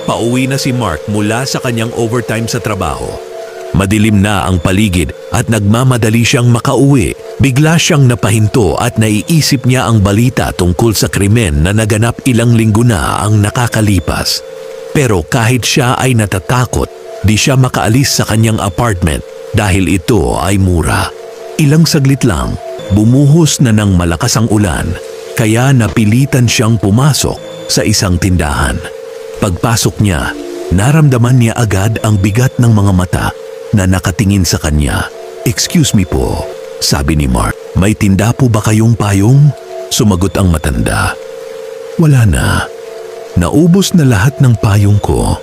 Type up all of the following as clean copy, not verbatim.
Pauwi na si Mark mula sa kanyang overtime sa trabaho. Madilim na ang paligid at nagmamadali siyang makauwi. Bigla siyang napahinto at naiisip niya ang balita tungkol sa krimen na naganap ilang linggo na ang nakakalipas. Pero kahit siya ay natatakot, di siya makaalis sa kanyang apartment dahil ito ay mura. Ilang saglit lang, bumuhos na ng malakas ang ulan, kaya napilitan siyang pumasok sa isang tindahan. Pagpasok niya, naramdaman niya agad ang bigat ng mga mata na nakatingin sa kanya. "Excuse me po," sabi ni Mark. "May tinda po ba kayong payong?" Sumagot ang matanda. "Wala na. Naubos na lahat ng payong ko.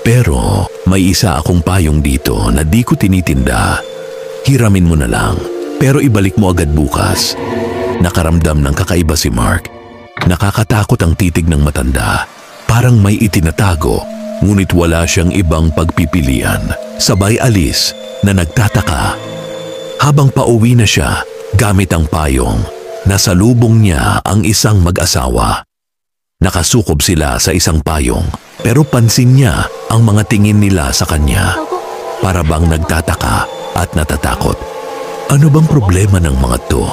Pero may isa akong payong dito na di ko tinitinda. Hiramin mo na lang, pero ibalik mo agad bukas." Nakaramdam ng kakaiba si Mark. Nakakatakot ang titig ng matanda. Parang may itinatago, ngunit wala siyang ibang pagpipilian. Sabay alis na nagtataka. Habang pauwi na siya, gamit ang payong, nasalubong niya ang isang mag-asawa. Nakasukob sila sa isang payong, pero pansin niya ang mga tingin nila sa kanya. Para bang nagtataka at natatakot. "Ano bang problema ng mga to?"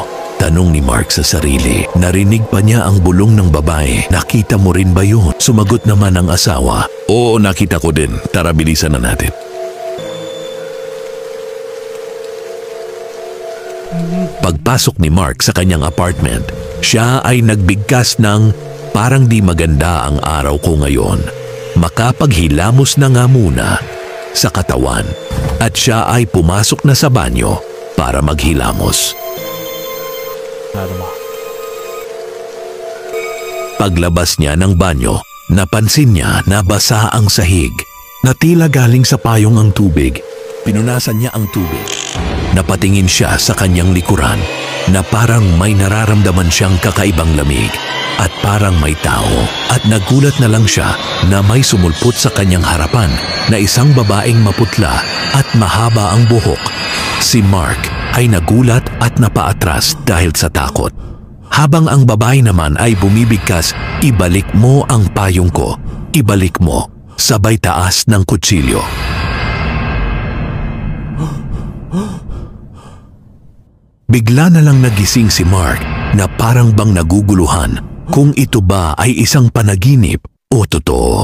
tanong ni Mark sa sarili. Narinig pa niya ang bulong ng babae. "Nakita mo rin ba yun?" Sumagot naman ang asawa. "Oo, nakita ko din. Tara, bilisan na natin." Pagpasok ni Mark sa kanyang apartment, siya ay nagbigkas ng "Parang di maganda ang araw ko ngayon." Makapaghilamos na nga muna sa katawan at siya ay pumasok na sa banyo para maghilamos. Paglabas niya ng banyo, napansin niya na basa ang sahig, na tila galing sa payong ang tubig. Pinunasan niya ang tubig. Napatingin siya sa kanyang likuran na parang may nararamdaman siyang kakaibang lamig at parang may tao, at nagulat na lang siya na may sumulpot sa kanyang harapan na isang babaeng maputla at mahaba ang buhok. Si Mark ay nagulat at napaatras dahil sa takot. Habang ang babae naman ay bumibigkas, "Ibalik mo ang payong ko, ibalik mo," sabay taas ng kutsilyo. Bigla na lang nagising si Mark na parang bang naguguluhan kung ito ba ay isang panaginip o totoo.